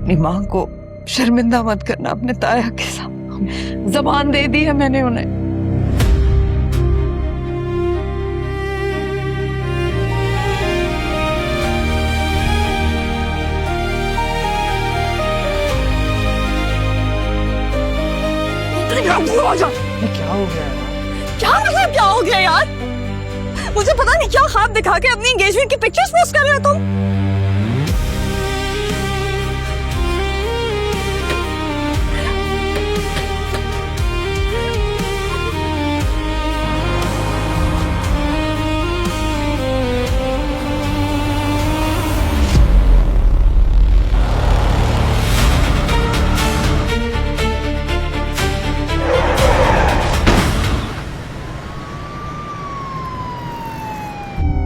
अपनी माँ को शर्मिंदा मत करना अपने ताया के साथ। जबान दे दी है मैंने उन्हें। क्या हो गया यार? क्या मतलब क्या हो गया यार? मुझे पता नहीं क्या ख्वाब दिखा के अपनी एंगेजमेंट की पिक्चर्स पोस्ट कर रहे हो तुम।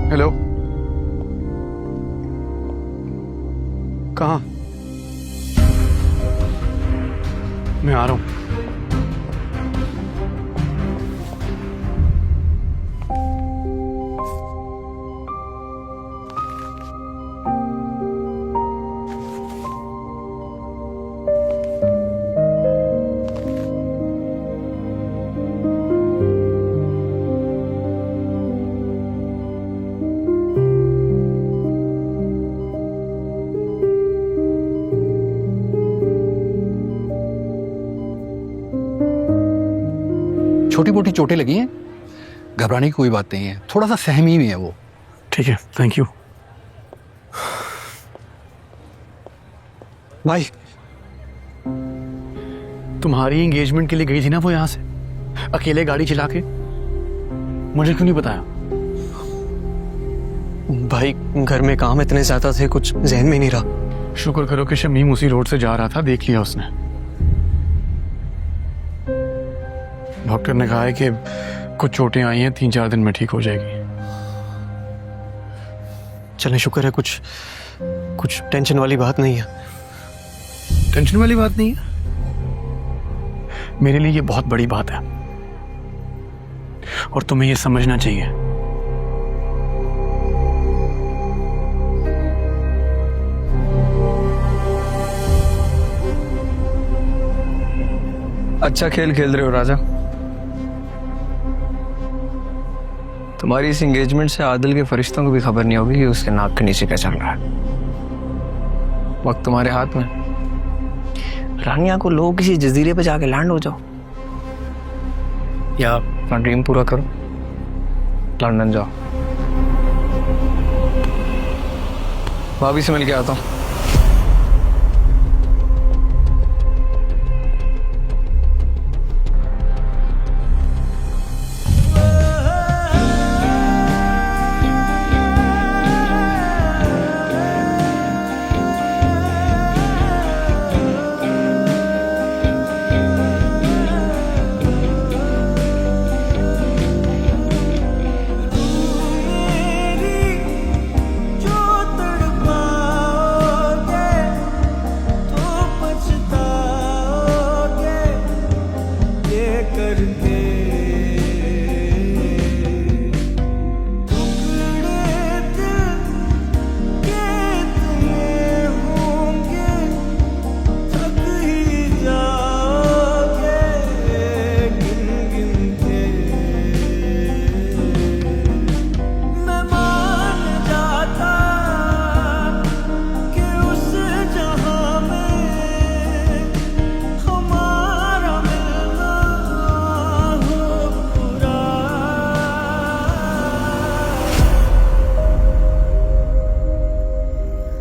हेलो, कहाँ? मैं आ रहा हूँ। छोटी मोटी चोटें लगी हैं, घबराने की कोई बात नहीं है, थोड़ा सा सहमी भी है वो। ठीक है, थैंक यू। भाई, तुम्हारी एंगेजमेंट के लिए गई थी ना वो यहाँ से, अकेले गाड़ी चला के? मुझे क्यों नहीं बताया? भाई घर में काम इतने ज्यादा थे, कुछ जहन में नहीं रहा। शुक्र करो कि शमीम उसी रोड से जा रहा था, देख लिया उसने। डॉक्टर ने कहा है कि कुछ चोटें आई हैं, 3-4 दिन में ठीक हो जाएगी। चलें, शुक्र है कुछ टेंशन वाली बात नहीं है। टेंशन वाली बात नहीं है? मेरे लिए ये बहुत बड़ी बात है और तुम्हें ये समझना चाहिए। अच्छा खेल खेल रहे हो राजा। तुम्हारी इस एंगेजमेंट से आदिल के फरिश्तों को भी खबर नहीं होगी कि उसके नाक के नीचे क्या चल रहा है। वक्त तुम्हारे हाथ में। रानिया को लो किसी जजीरे पे जाके लैंड हो जाओ या अपना ड्रीम पूरा करो, लंदन जाओ। भाभी से मिल के आता हूँ।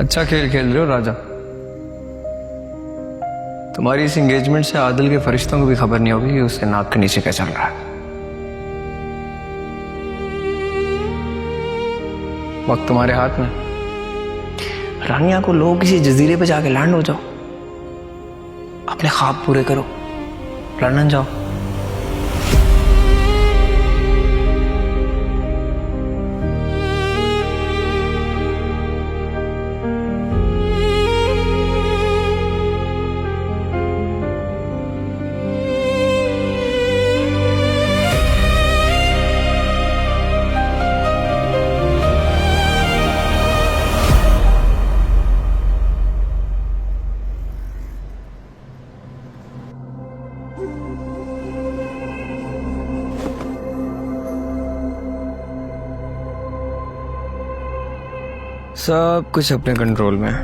अच्छा खेल खेल रहे हो राजा। तुम्हारी इस एंगेजमेंट से आदिल के फरिश्तों को भी खबर नहीं होगी कि उसके नाक के नीचे क्या चल रहा है। वक्त तुम्हारे हाथ में। रानिया को लो किसी जजीरे पे जाके लैंड हो जाओ, अपने ख्वाब पूरे करो, लंदन जाओ। सब कुछ अपने कंट्रोल में है।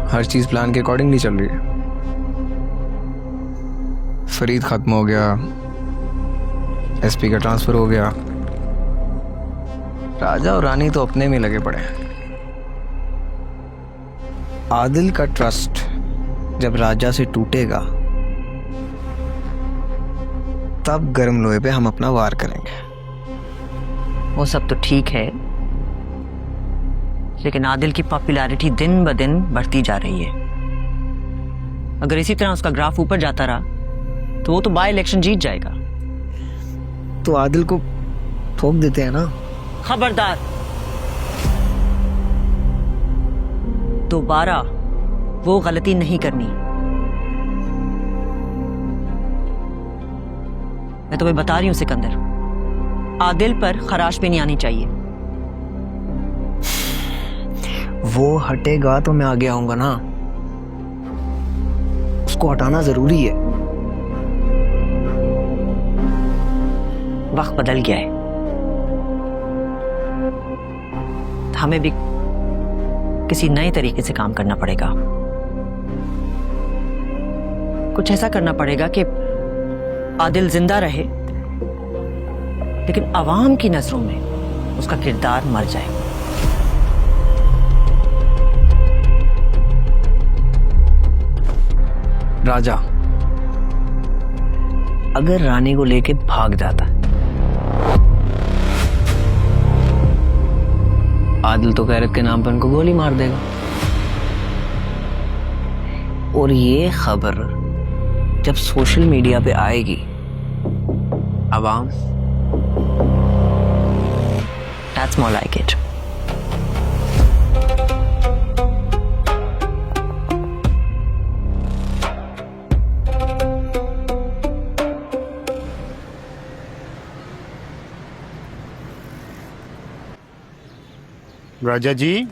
हर चीज प्लान के अकॉर्डिंग नहीं चल रही है। फरीद खत्म हो गया, एसपी का ट्रांसफर हो गया, राजा और रानी तो अपने में लगे पड़े हैं। आदिल का ट्रस्ट जब राजा से टूटेगा तब गर्म लोहे पे हम अपना वार करेंगे। वो सब तो ठीक है, लेकिन आदिल की पॉपुलैरिटी दिन ब दिन बढ़ती जा रही है। अगर इसी तरह उसका ग्राफ ऊपर जाता रहा तो वो तो बाय इलेक्शन जीत जाएगा। तो आदिल को ठोक देते हैं ना। खबरदार, दोबारा वो गलती नहीं करनी। मैं तुम्हें बता रही हूं सिकंदर, आदिल पर खराश भी नहीं आनी चाहिए। वो हटेगा तो मैं आगे आऊंगा ना। उसको हटाना जरूरी है। वक्त बदल गया है, हमें भी किसी नए तरीके से काम करना पड़ेगा। कुछ ऐसा करना पड़ेगा कि आदिल जिंदा रहे लेकिन आवाम की नजरों में उसका किरदार मर जाए। राजा अगर रानी को लेके भाग जाता, आदिल तो गैरत के नाम पर उनको गोली मार देगा। और ये खबर जब सोशल मीडिया पे आएगी, आवाम That's more like it. राजा जी,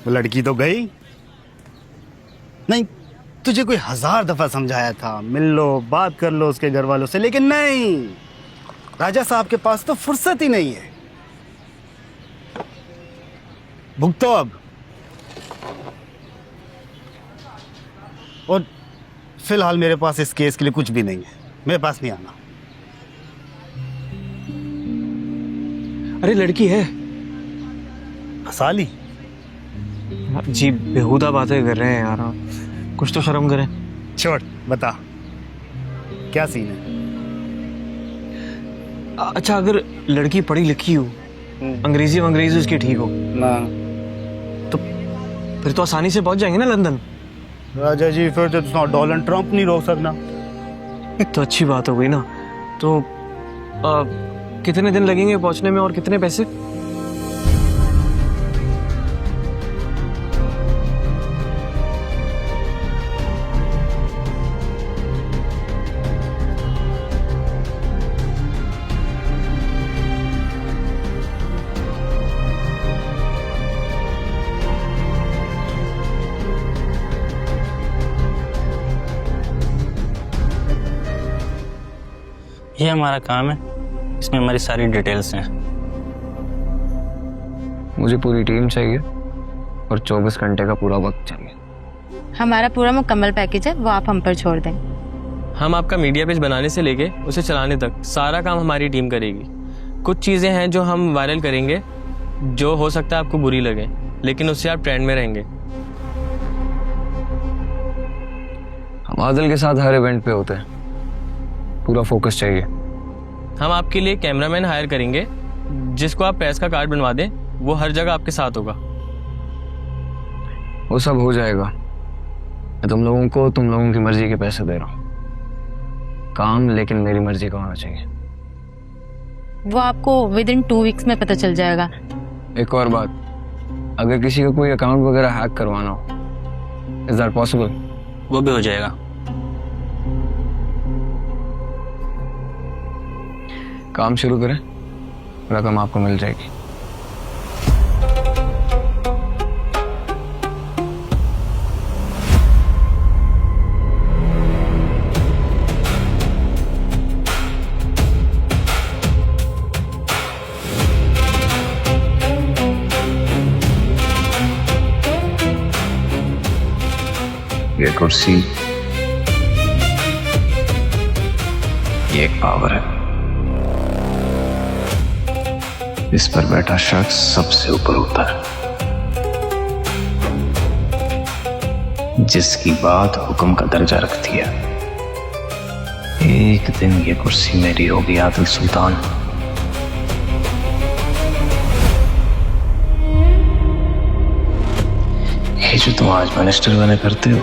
वो लड़की तो गई नहीं। तुझे कोई 1000 दफा समझाया था, मिल लो, बात कर लो उसके घर वालों से, लेकिन नहीं। राजा साहब के पास तो फुर्सत ही नहीं है। भुगतो अब। और फिलहाल मेरे पास इस केस के लिए कुछ भी नहीं है, मेरे पास नहीं आना। अरे लड़की है साली, जी, बेहुदा बातें कर रहे हैं यार आप। कुछ तो शर्म करें। छोड़, बता क्या सीन है। अच्छा, अगर लड़की पढ़ी लिखी हो, अंग्रेजी उसकी ठीक हो ना, तो फिर तो आसानी से पहुंच जाएंगे ना लंदन। राजा जी फिर तो डोनाल्ड ट्रंप नहीं रोक सकना। तो अच्छी बात हो गई ना। तो कितने दिन लगेंगे पहुंचने में और कितने पैसे? ये हमारा काम है, इसमें हमारी सारी डिटेल्स हैं। मुझे पूरी टीम चाहिए और 24 घंटे का पूरा वक्त चाहिए। हमारा पूरा मुकम्मल पैकेज है, वो आप हम पर छोड़ दें। हम आपका मीडिया पेज बनाने से लेके उसे चलाने तक सारा काम हमारी टीम करेगी। कुछ चीज़ें हैं जो हम वायरल करेंगे, जो हो सकता है आपको बुरी लगे, लेकिन उससे आप ट्रेंड में रहेंगे। हम आदिल के साथ हर इवेंट पे होते हैं, पूरा फोकस चाहिए। हम आपके लिए कैमरामैन हायर करेंगे, जिसको आप प्रेस का कार्ड बनवा दें, वो हर जगह आपके साथ होगा। वो सब हो जाएगा। मैं तुम लोगों को तुम लोगों की मर्जी के पैसे दे रहा हूँ। काम लेकिन मेरी मर्जी का होना चाहिए। वो आपको विदिन 2 वीक्स में पता चल जाएगा। एक और बात, अगर किसी का कोई अकाउंट वगैरह हैक करवाना हो, इज दैट पॉसिबल? वो भी हो जाएगा। काम शुरू करें, रकम आपको मिल जाएगी। ये कुर्सी, ये एक पावर है। इस पर बैठा शख्स सबसे ऊपर होता है, जिसकी बात हुक्म का दर्जा रखती है। एक दिन ये कुर्सी मेरी होगी आदिल सुल्तान। ये जो तुम आज मिनिस्टर बने करते हो,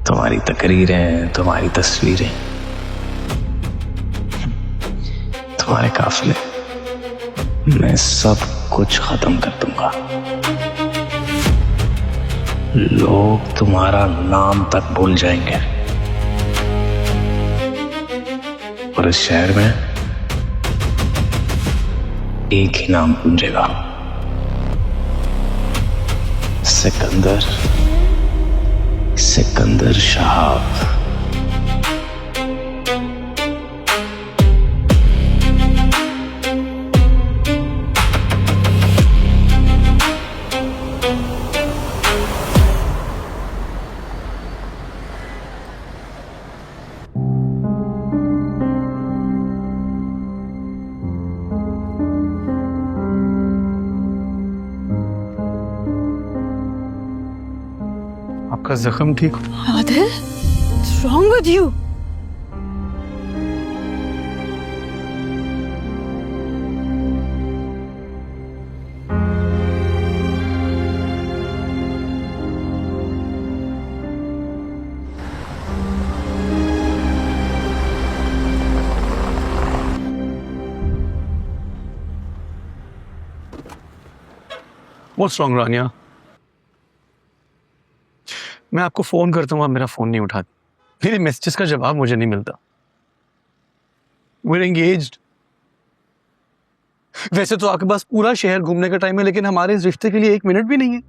तुम्हारी तकरीरें, तुम्हारी तस्वीरें, तुम्हारे काफिले, मैं सब कुछ खत्म कर दूंगा। लोग तुम्हारा नाम तक भूल जाएंगे और इस शहर में एक ही नाम गूंजेगा, सिकंदर, सिकंदर शहाब। आपका जख्म ठीक हो? Adil, what's wrong with you? What's wrong, रानिया? मैं आपको फोन करता हूँ, आप मेरा फोन नहीं उठाती। मेरे मैसेजेस का जवाब मुझे नहीं मिलता। We're engaged। वैसे तो आपके पास पूरा शहर घूमने का टाइम है, लेकिन हमारे इस रिश्ते के लिए 1 मिनट भी नहीं है।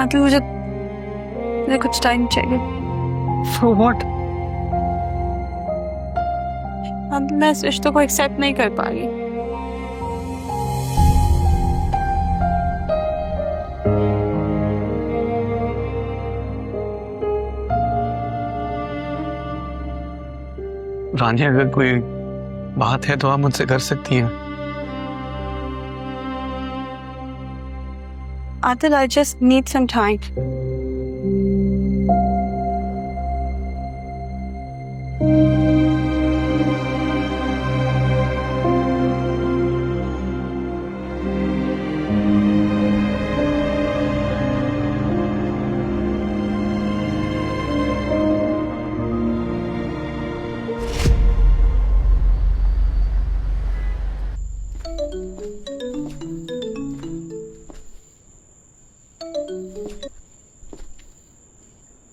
आदिल, मुझे कुछ टाइम चाहिए। For what? आदिल, मैं इस रिश्ते को एक्सेप्ट नहीं कर पा रही। रानिया, अगर कोई बात है तो आप मुझसे कर सकती हैं। Adil, I just need some time.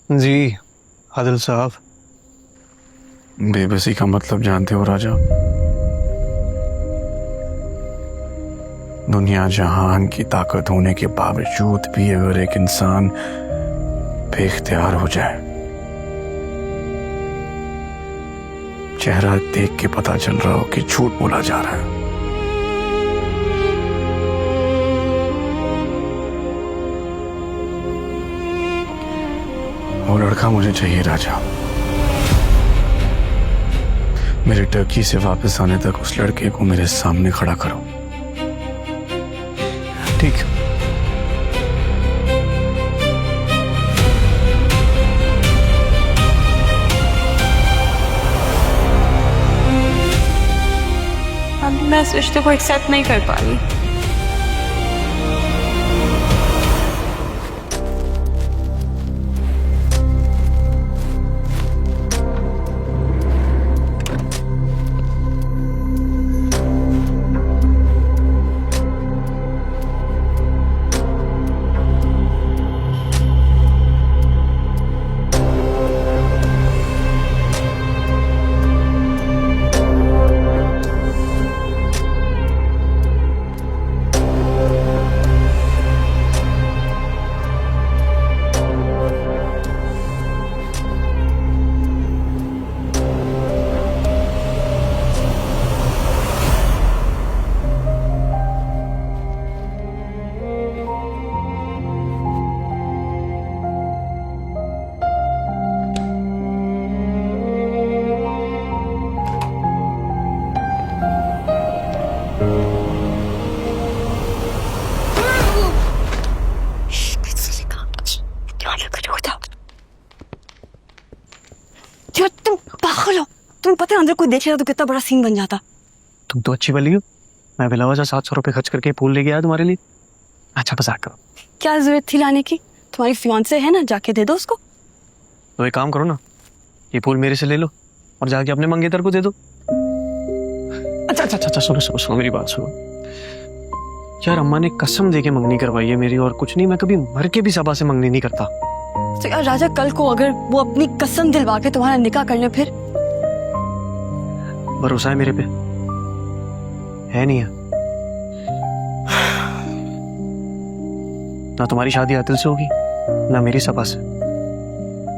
जी आदिल साहब, बेबसी का मतलब जानते हो राजा? दुनिया जहान की ताकत होने के बावजूद भी अगर एक इंसान बेख्तियार हो जाए, चेहरा देख के पता चल रहा हो कि झूठ बोला जा रहा है। वो लड़का मुझे चाहिए राजा। मेरे टर्की से वापस आने तक उस लड़के को मेरे सामने खड़ा करो। ठीक। अब मैं इस रिश्ते को एक्सेप्ट नहीं कर पा रही। तुम्हें पता है अंदर कोई देख रहा तो कितना बड़ा सीन बन जाता। तुम तो अच्छी वाली हो। मैं बिला वजह 700 रुपये खर्च करके फूल ले गया तुम्हारे लिए। अच्छा मजाक करो। क्या जरूरत थी लाने की? तुम्हारी फियांसे है ना, जाके दे दो उसको। तो एक काम करो ना, ये फूल मेरे से ले लो और जाके अपने मंगेतर को दे दो। अच्छा अच्छा अच्छा सुनो सुनो सुनो मेरी बात सुनो यार, अम्मा ने कसम दे के मंगनी करवाई है मेरी, और कुछ नहीं, मैं कभी मर के भी सबा से मंगनी नहीं करता। तो यार राजा, कल को अगर वो अपनी कसम दिलवा के तुम्हारा निकाह कर ले फिर? भरोसा है मेरे पे? है नहीं है? ना तुम्हारी शादी आदिल से होगी ना मेरी सबा से।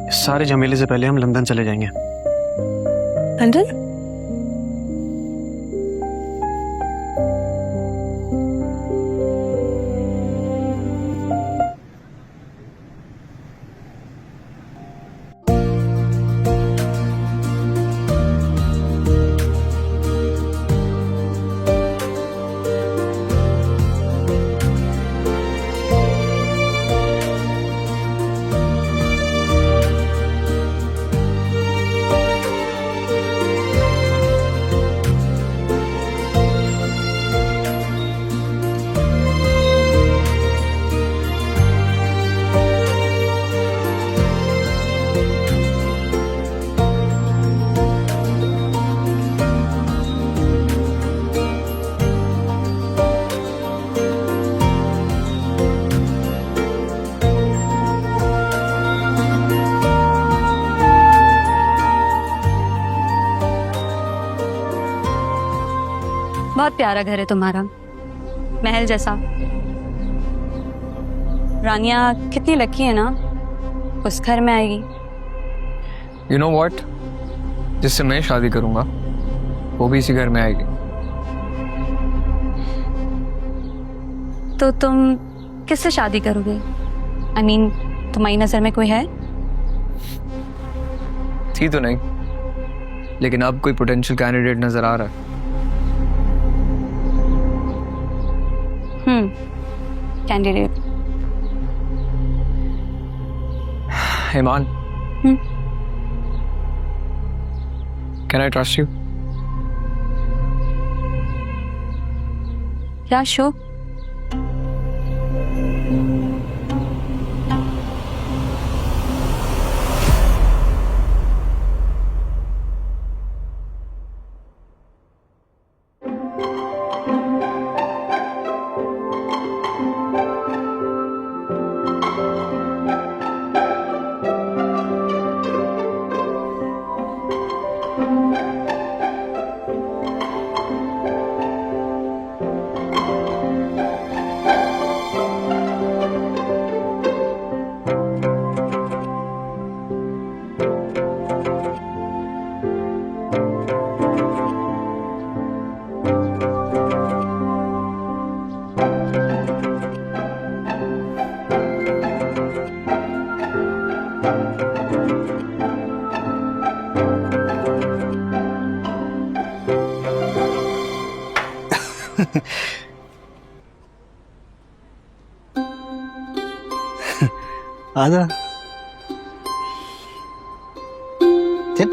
इस सारे झमेले से पहले हम लंदन चले जाएंगे। लंदन? बहुत प्यारा घर है तुम्हारा, महल जैसा। रानिया कितनी लकी है ना, उस घर में आएगी। यू नो व्हाट, जिससे मैं शादी करूंगा वो भी इसी घर में आएगी। तो तुम किससे शादी करोगे? I mean, तुम्हारी नजर में कोई है? थी तो नहीं, लेकिन अब कोई पोटेंशियल कैंडिडेट नजर आ रहा है। कैंडिडेट? ईमान, कैन आई ट्रस्ट यू? या शो? आजा चल।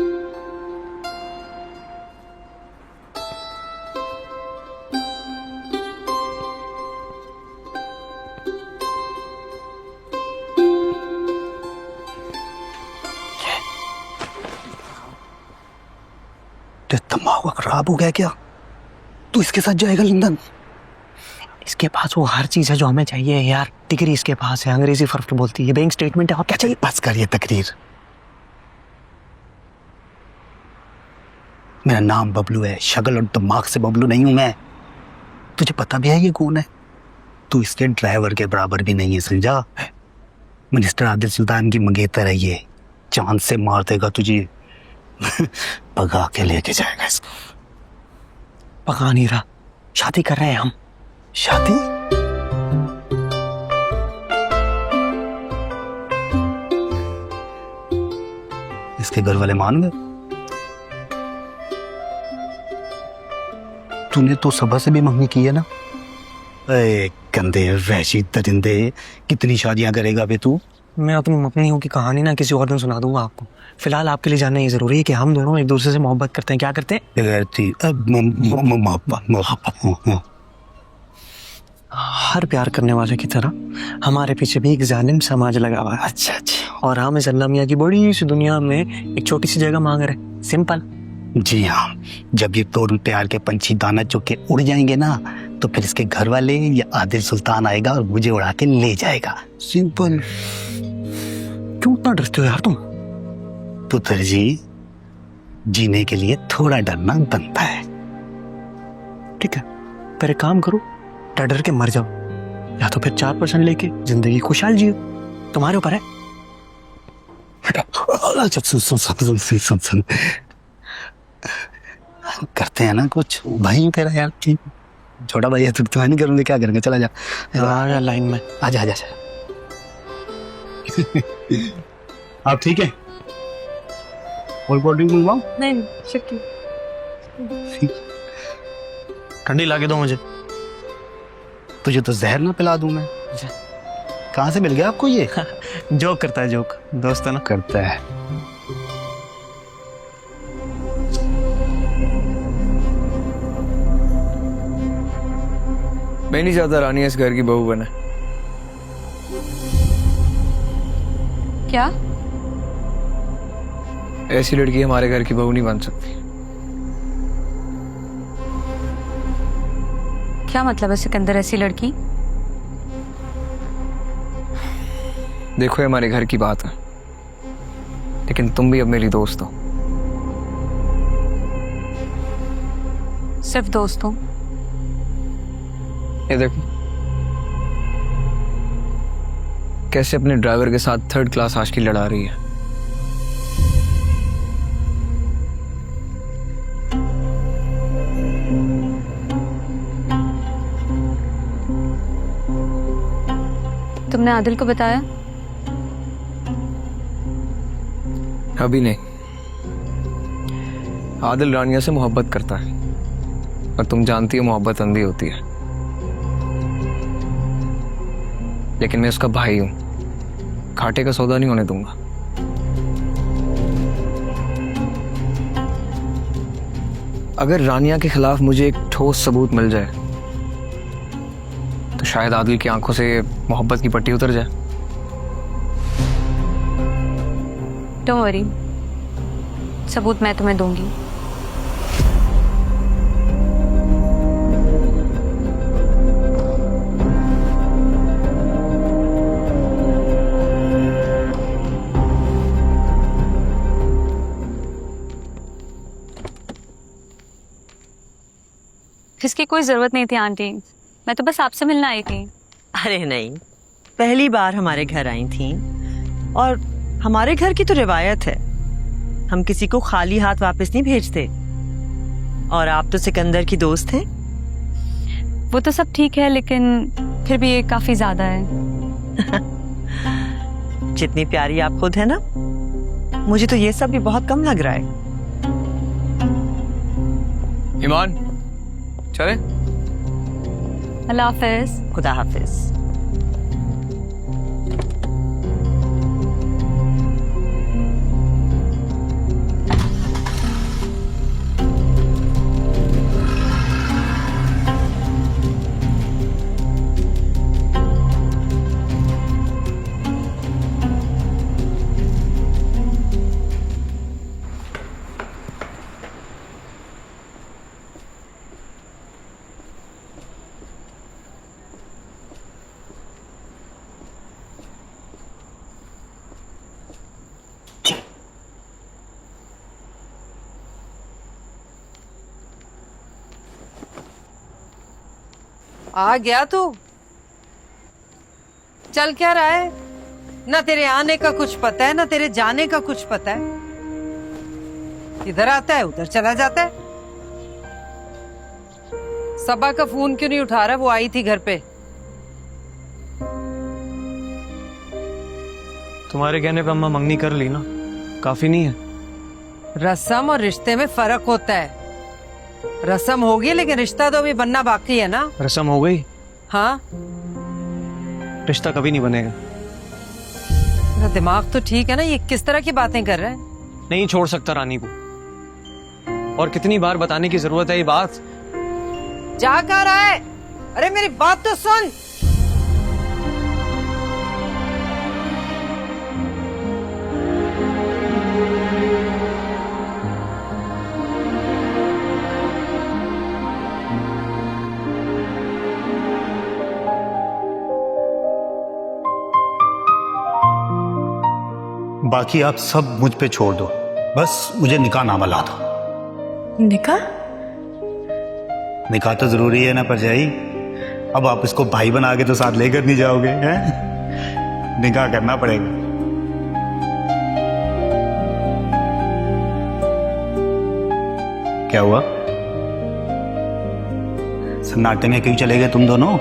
दिमाग खराब हो गया क्या? तू इसके साथ जाएगा लंदन? इसके पास वो हर चीज है जो हमें चाहिए यार। डिग्री इसके पास है, अंग्रेजी फर्स्ट बोलती है, बैंक स्टेटमेंट है, और क्या चाहिए? बस कर ये तकरीर। मेरा नाम बबलू है, शक्ल और दिमाग से बबलू नहीं हूं मैं। तुझे पता भी है ये कौन है? तू इसके ड्राइवर के बराबर भी नहीं है, समझा? मिनिस्टर आदिल सुल्तान की मंगेतर है ये। चांद से मार देगा तुझे, भगा के लेके जाएगा इसको। पका नहीं रहा, शादी कर रहे हैं हम। शादी? इसके घर वाले मान गए? तूने तो सबा से भी मंगनी की है ना? ए गंदे वहशी दरिंदे, कितनी शादियां करेगा बे तू? मैं अपनी मम्मियों की कहानी ना किसी और दिन सुना दूंगा आपको। फिलहाल आपके लिए जानना ये जरूरी है कि हम दोनों एक दूसरे से मोहब्बत करते हैं। क्या करते हैं? बगैरती हर प्यार करने वाले की तरह हमारे पीछे भी एक जालिम समाज लगा हुआ है। अच्छा अच्छा। और हम इस अल्लाह मियाँ की बड़ी सी दुनिया में एक छोटी सी जगह मांग रहे हैं। सिंपल। जी हाँ, जब ये तोड़ प्यार के पंछी दाना चुग के उड़ जाएंगे ना, तो फिर इसके घर वाले या आदिल सुल्तान आएगा और मुझे उड़ा के ले जाएगा। सिंपल। क्यों इतना डरते हो यार तुम? पुत्र जी, जीने के लिए थोड़ा डरना बनता है। ठीक है, पर एक काम करो, डर डर के मर जाओ, या तो फिर 4% लेके जिंदगी खुशहाल जियो। तुम्हारे ऊपर है। सुन करते हैं ना कुछ। भाई तेरा यार, छोटा भाई है, तू नहीं करूंगी, क्या करेंगे? चला जा लाइन में। आजा आजा। आप ठीक है? और कोल्ड ड्रिंक मंगवाऊं? नहीं शुक्रिया। ठंडी ला के दो मुझे। तुझे तो जहर ना पिला दूं मैं। कहाँ से मिल गया आपको ये? जोक करता है, जोक। दोस्त है ना। करता है। मैं नहीं चाहता रानी इस घर की बहू बने। क्या? ऐसी लड़की हमारे घर की बहू नहीं बन सकती। क्या मतलब है सिकंदर, ऐसी लड़की? देखो, ये हमारे घर की बात है, लेकिन तुम भी अब मेरी दोस्त हो। सिर्फ दोस्त हो? ये देखो कैसे अपने ड्राइवर के साथ 3rd क्लास आशिकी लड़ा रही है। तुमने आदिल को बताया? अभी नहीं। आदिल रानिया से मोहब्बत करता है, और तुम जानती हो मोहब्बत अंधी होती है। लेकिन मैं उसका भाई हूं, घाटे का सौदा नहीं होने दूंगा। अगर रानिया के खिलाफ मुझे एक ठोस सबूत मिल जाए, तो शायद आदिल की आंखों से मोहब्बत की पट्टी उतर जाए। डोंट वरी, सबूत मैं तुम्हें दूंगी। इसकी कोई जरूरत नहीं थी आंटी, मैं तो बस आपसे मिलने आई थी। अरे नहीं, पहली बार हमारे घर आई थी, और हमारे घर की तो रिवायत है, हम किसी को खाली हाथ वापस नहीं भेजते। और आप तो सिकंदर की दोस्त हैं। वो तो सब ठीक है, लेकिन फिर भी ये काफी ज्यादा है। जितनी प्यारी आप खुद है ना, मुझे तो ये सब भी बहुत कम लग रहा है। ईमान, चले? अल्लाह हाफिज। खुदा हाफिज। आ गया तू? चल क्या रहा है? ना तेरे आने का कुछ पता है, ना तेरे जाने का कुछ पता है। इधर आता है, उधर चला जाता है। सबा का फोन क्यों नहीं उठा रहा? वो आई थी घर पे। तुम्हारे कहने पे अम्मा मंगनी कर ली ना, काफी नहीं है? रस्म और रिश्ते में फर्क होता है। रस्म होगी, लेकिन रिश्ता तो अभी बनना बाकी है ना। रस्म हो गई, हाँ, रिश्ता कभी नहीं बनेगा। तेरा दिमाग तो ठीक है ना, ये किस तरह की बातें कर रहा है? नहीं छोड़ सकता रानी को, और कितनी बार बताने की जरूरत है ये बात? जा कहाँ रहा है? अरे मेरी बात तो सुन। बाकी आप सब मुझ पे छोड़ दो, बस मुझे निकाहनामा ला दो। निकाह? निकाह तो जरूरी है ना परजाई। अब आप इसको भाई बना के तो साथ लेकर नहीं जाओगे हैं? निकाह करना पड़ेगा। क्या हुआ? सन्नाटे में क्यों चले गए तुम दोनों?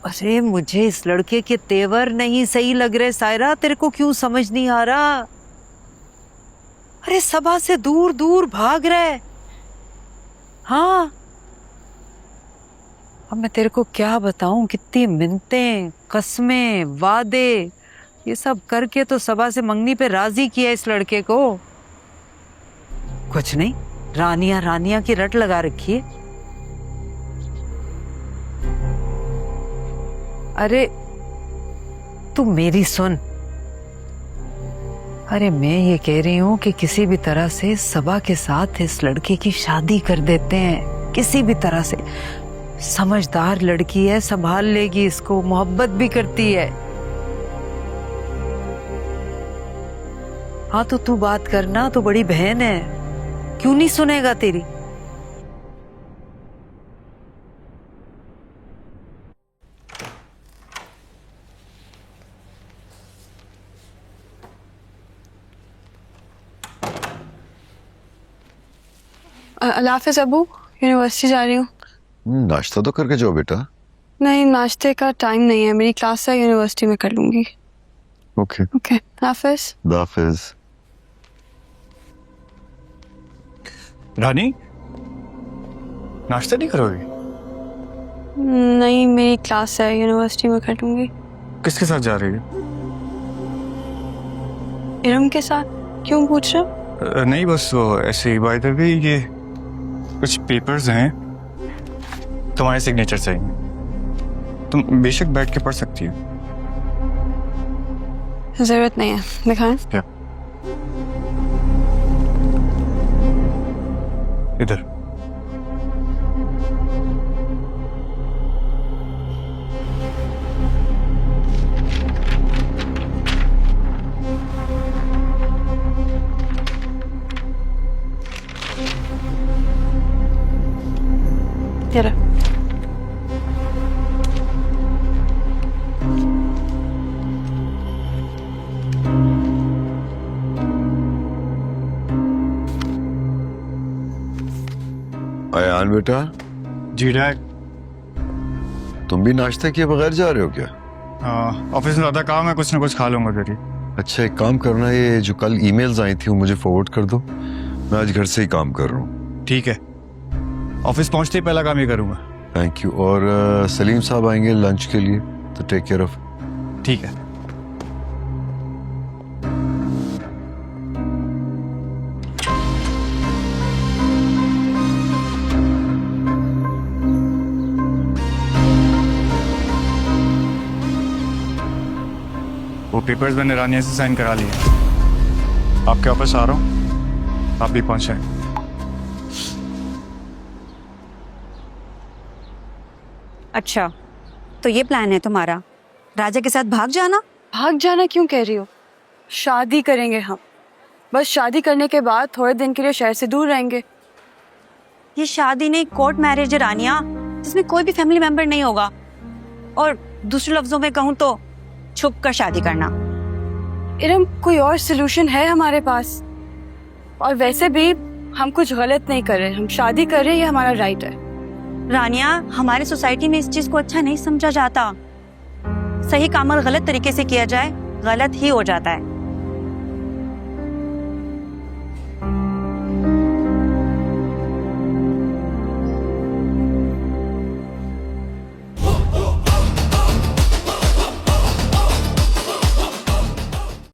अरे मुझे इस लड़के के तेवर नहीं सही लग रहे सायरा, तेरे को क्यों समझ नहीं आ रहा? अरे सभा से दूर दूर भाग रहे। हाँ, अब मैं तेरे को क्या बताऊं, कितनी मिन्नतें, कस्में, वादे, ये सब करके तो सभा से मंगनी पे राजी किया इस लड़के को। कुछ नहीं, रानिया रानिया की रट लगा रखी है। अरे तू मेरी सुन। अरे मैं ये कह रही हूँ कि किसी भी तरह से सबा के साथ इस लड़के की शादी कर देते हैं, किसी भी तरह से। समझदार लड़की है, संभाल लेगी इसको, मोहब्बत भी करती है। हाँ तो तू बात करना, तो बड़ी बहन है, क्यों नहीं सुनेगा तेरी? अल्लाह हाफ़िज़ अबू, यूनिवर्सिटी जा रही हूँ। नाश्ता तो करके जाओ बेटा। नहीं, नाश्ते का टाइम नहीं है, मेरी क्लास है, यूनिवर्सिटी में कर लूंगी। ओके ओके, हाफ़िज़। हाफिज। रानी, नाश्ता नहीं करोगी? नहीं, मेरी क्लास है, यूनिवर्सिटी में कर लूंगी। किसके साथ जा रही है? इरम के साथ। क्यों पूछ रहे हो? नहीं बस वो ऐसे ही। बाय द वे ये कुछ पेपर्स हैं, तुम्हारे सिग्नेचर चाहिए। तुम बेशक बैठ के पढ़ सकती हो। जरूरत नहीं है, दिखाएं। इधर। जरा अयान बेटा, जी डैड। तुम भी नाश्ता किए बगैर जा रहे हो क्या? ऑफिस में ज्यादा काम है, कुछ ना कुछ खा लूंगा फिर। अच्छा एक काम करना, ये जो कल ईमेल्स आई थी वो मुझे फॉरवर्ड कर दो, मैं आज घर से ही काम कर रहा हूँ। ठीक है, ऑफिस पहुंचते ही पहला काम ही करूंगा। Thank you. और सलीम साहब आएंगे लंच के लिए, तो टेक केयर ऑफ। ठीक है। वो पेपर्स मैंने रानिया से साइन करा लिए। आपके ऑफिस आ रहा हूँ, आप भी पहुंच जाए। अच्छा, तो ये प्लान है तुम्हारा, राजा के साथ भाग जाना? भाग जाना क्यों कह रही हो? शादी करेंगे हम। बस शादी करने के बाद थोड़े दिन के लिए शहर से दूर रहेंगे। ये शादी नहीं, कोर्ट मैरिज है रानिया, जिसमें कोई भी फैमिली मेंबर नहीं होगा। और दूसरे लफ्जों में कहूँ तो छुप कर शादी करना। इरम, कोई और सोल्यूशन है हमारे पास? और वैसे भी हम कुछ गलत नहीं कर रहे, हम शादी कर रहे हैं, ये हमारा राइट है। रानिया, हमारी सोसाइटी में इस चीज को अच्छा नहीं समझा जाता। सही काम अगर गलत तरीके से किया जाए, गलत ही हो जाता है।